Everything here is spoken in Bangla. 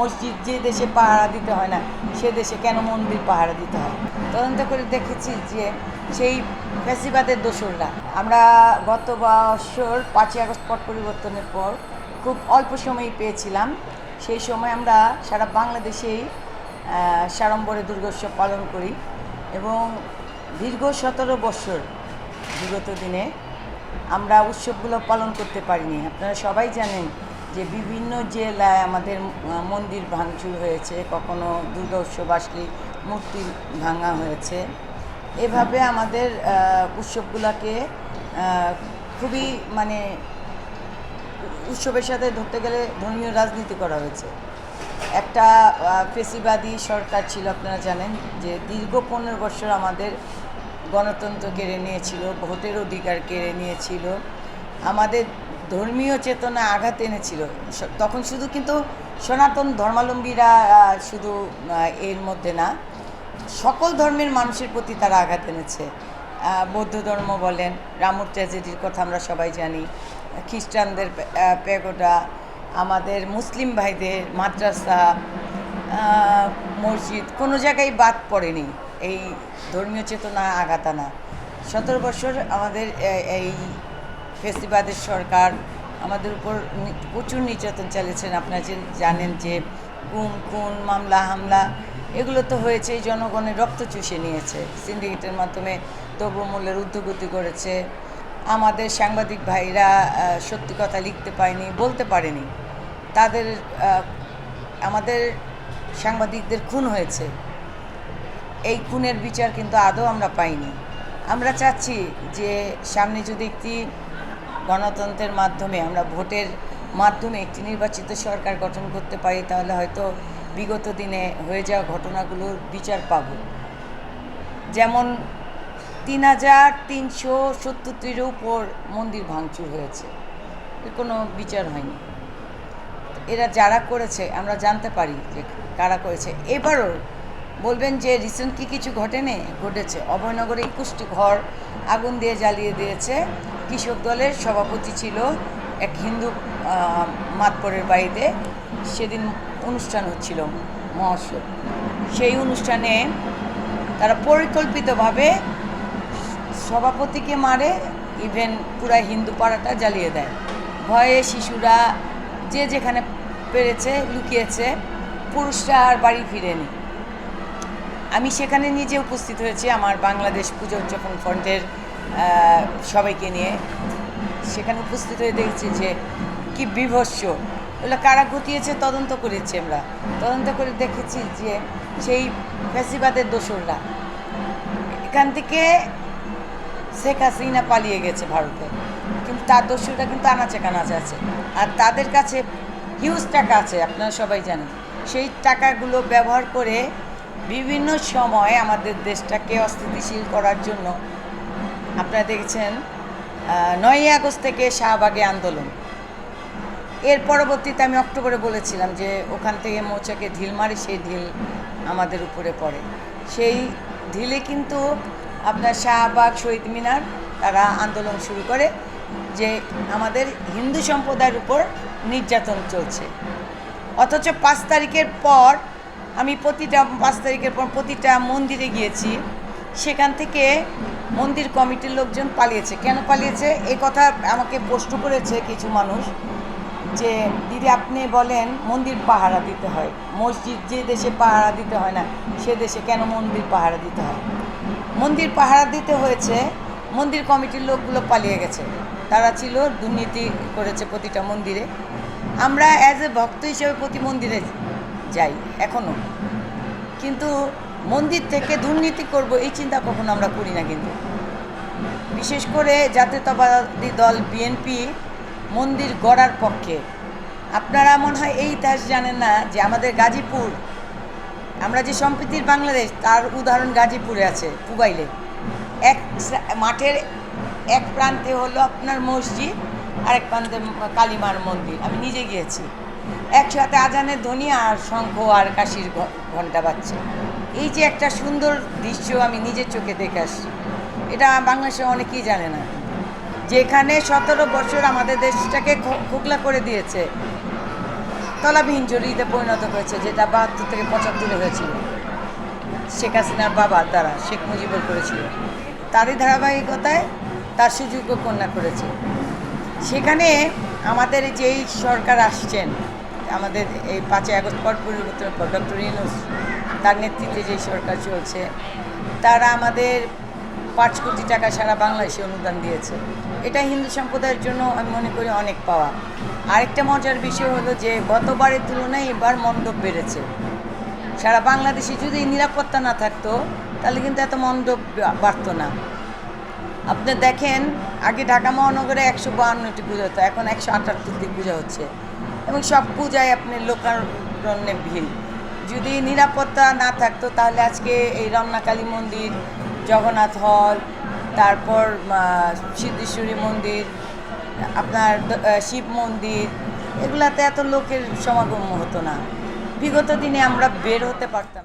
মসজিদ যে দেশে পাহারা দিতে হয় না সে দেশে কেন মন্দির পাহারা দিতে হয়। তদন্ত করে দেখেছি যে সেই ফ্যাসিবাদের দোসররা। আমরা গত বছর 5ই আগস্ট পট পরিবর্তনের পর খুব অল্প সময়ই পেয়েছিলাম। সেই সময় আমরা সারা বাংলাদেশেই সাড়ম্বরে দুর্গোৎসব পালন করি এবং দীর্ঘ 17 বছর বিগত দিনে আমরা উৎসবগুলো পালন করতে পারিনি। আপনারা সবাই জানেন যে বিভিন্ন জেলায় আমাদের মন্দির ভাঙচুর হয়েছে, কখনো দুর্গা উৎসব আসলে মূর্তি ভাঙা হয়েছে। এভাবে আমাদের উৎসবগুলোকে খুবই উৎসবের সাথে ধরতে গেলে ধর্মীয় রাজনীতি করা হয়েছে। একটা ফেসিবাদী সরকার ছিল, আপনারা জানেন যে দীর্ঘ 15 বছর আমাদের গণতন্ত্র কেড়ে নিয়েছিল, ভোটের অধিকার কেড়ে নিয়েছিল, আমাদের ধর্মীয় চেতনা আঘাত এনেছিল। তখন শুধু কিন্তু সনাতন ধর্মাবলম্বীরা শুধু এর মধ্যে না, সকল ধর্মের মানুষের প্রতি তারা আঘাত এনেছে। বৌদ্ধ ধর্ম বলেন, রামুর ট্র্যাজেডির কথা আমরা সবাই জানি, খ্রিস্টানদের প্যাগোডা, আমাদের মুসলিম ভাইদের মাদ্রাসা, মসজিদ, কোনো জায়গায় বাদ পড়েনি এই ধর্মীয় চেতনা আঘাত আনা। 17 বছর আমাদের এই ফেসিবাদের সরকার আমাদের উপর প্রচুর নির্যাতন চালিয়েছেন। আপনারা জানেন যে খুন মামলা হামলা এগুলো তো হয়েছে, জনগণের রক্ত চুষে নিয়েছে। সিন্ডিকেটের মাধ্যমে দ্রব্যমূল্যের ঊর্ধ্বগতি করেছে। আমাদের সাংবাদিক ভাইরা সত্যি কথা লিখতে পায়নি, বলতে পারেনি, তাদের আমাদের সাংবাদিকদের খুন হয়েছে। এই খুনের বিচার কিন্তু আদৌ আমরা পাইনি। আমরা চাচ্ছি যে সামনে যদি একটি গণতন্ত্রের মাধ্যমে আমরা ভোটের মাধ্যমে একটি নির্বাচিত সরকার গঠন করতে পারি, তাহলে হয়তো বিগত দিনে হয়ে যাওয়া ঘটনাগুলোর বিচার পাব। যেমন 3370টির উপর মন্দির ভাঙচুর হয়েছে, এর কোনো বিচার হয়নি। এরা যারা করেছে আমরা জানতে পারি যে কারা করেছে। এবারও বলবেন যে রিসেন্ট কি কিছু ঘটেছে। অভয়নগরে 21টি ঘর আগুন দিয়ে জ্বালিয়ে দিয়েছে। কৃষক দলের সভাপতি ছিল এক হিন্দু মাতবরের বাড়িতে, সেদিন অনুষ্ঠান হচ্ছিল মহোৎসব। সেই অনুষ্ঠানে তারা পরিকল্পিতভাবে সভাপতিকে মারে, ইভেন পুরা হিন্দু পাড়াটা জ্বালিয়ে দেয়। ভয়ে শিশুরা যে যেখানে পেরেছে লুকিয়েছে, পুরুষরা আর বাড়ি ফিরেনি। আমি সেখানে নিজে উপস্থিত হয়েছি আমার বাংলাদেশ পূজা উদযাপন ফ্রন্টের সবাইকে নিয়ে। সেখানে উপস্থিত হয়ে দেখছি যে কি বিভৎস, এগুলো কারা ঘটিয়েছে তদন্ত করেছি। আমরা তদন্ত করে দেখেছি যে সেই ফ্যাসিবাদের দোসররা। এখান থেকে শেখ হাসিনা পালিয়ে গেছে ভারতে, কিন্তু তার দোসররা কিন্তু আনাচে কানাচে আছে, আর তাদের কাছে হিউজ টাকা আছে, আপনারা সবাই জানেন। সেই টাকাগুলো ব্যবহার করে বিভিন্ন সময় আমাদের দেশটাকে অস্থিতিশীল করার জন্য, আপনারা দেখেছেন 9ই আগস্ট থেকে শাহবাগে আন্দোলন। এর পরবর্তীতে আমি অক্টোবরে বলেছিলাম যে ওখান থেকে মৌচাকে ঢিল মারে, সেই ঢিল আমাদের উপরে পড়ে। সেই ঢিলে কিন্তু আপনার শাহবাগ, শহীদ মিনার তারা আন্দোলন শুরু করে যে আমাদের হিন্দু সম্প্রদায়ের উপর নির্যাতন চলছে। অথচ 5 তারিখের পর আমি 5 তারিখের পর প্রতিটা মন্দিরে গিয়েছি, সেখান থেকে মন্দির কমিটির লোকজন পালিয়েছে। কেন পালিয়েছে এই কথা আমাকে প্রশ্ন করেছে কিছু মানুষ, যে দিদি আপনি বলেন মন্দির পাহারা দিতে হয়, মসজিদ যে দেশে পাহারা দিতে হয় না সে দেশে কেন মন্দির পাহারা দিতে হয়। মন্দির পাহারা দিতে হয়েছে, মন্দির কমিটির লোকগুলো পালিয়ে গেছে, তারা ছিল দুর্নীতি করেছে প্রতিটা মন্দিরে। আমরা অ্যাজ এ ভক্ত হিসেবে প্রতি মন্দিরে যাই এখনও, কিন্তু মন্দির থেকে দুর্নীতি করব এই চিন্তা কখনো আমরা করি না। কিন্তু বিশেষ করে জাতীয়তাবাদী দল বিএনপি মন্দির গড়ার পক্ষে। আপনারা মনে হয় এই ইতিহাস জানেন না যে আমাদের গাজীপুর, আমরা যে সম্প্রীতির বাংলাদেশ তার উদাহরণ গাজীপুরে আছে, পুবাইলে। এক মাঠের এক প্রান্তে হলো আপনার মসজিদ, আরেক প্রান্তে কালীমার মন্দির। আমি নিজে গিয়েছি, একসাথে আজানের ধ্বনি আর শঙ্খ আর কাশির ঘণ্টা বাজছে। এই যে একটা সুন্দর দৃশ্য আমি নিজের চোখে দেখে আসছি, এটা বাংলাদেশে অনেকেই জানে না। যেখানে 17 বছর আমাদের দেশটাকে খোকলা করে দিয়েছে তলাবিহীন জরিতে পরিণত করেছে, যেটা ৭২ থেকে ৭৫ হয়েছিল শেখ হাসিনার বাবার দ্বারা, শেখ মুজিবুর করেছিল। তারই ধারাবাহিকতায় তার সুযোগ্য কন্যা করেছে। সেখানে আমাদের যেই সরকার আসছেন, আমাদের এই ৫ই আগস্ট পর পরিবর্তনের পর ডক্টর ইউনূস তার নেতৃত্বে যেই সরকার চলছে, তারা আমাদের ৫ কোটি টাকা সারা বাংলাদেশে অনুদান দিয়েছে। এটা হিন্দু সম্প্রদায়ের জন্য আমি মনে করি অনেক পাওয়া। আরেকটা মজার বিষয় হলো যে গতবারের তুলনায় এবার মণ্ডপ বেড়েছে। সারা বাংলাদেশে যদি নিরাপত্তা না থাকতো তাহলে কিন্তু এত মণ্ডপ বাড়তো না। আপনি দেখেন, আগে ঢাকা মহানগরে ১৫২টি পূজা হতো, এখন ১৭৮টি পূজা হচ্ছে, এবং সব পূজায় আপনি লোকারণ্যে ভিড়। যদি নিরাপত্তা না থাকতো তাহলে আজকে এই রমনাকালী মন্দির, জগন্নাথ হল, তারপর সিদ্ধেশ্বরী মন্দির, আপনার শিব মন্দির, এগুলাতে এত লোকের সমাগম হতো না। বিগত দিনে আমরা বের হতে পারতাম।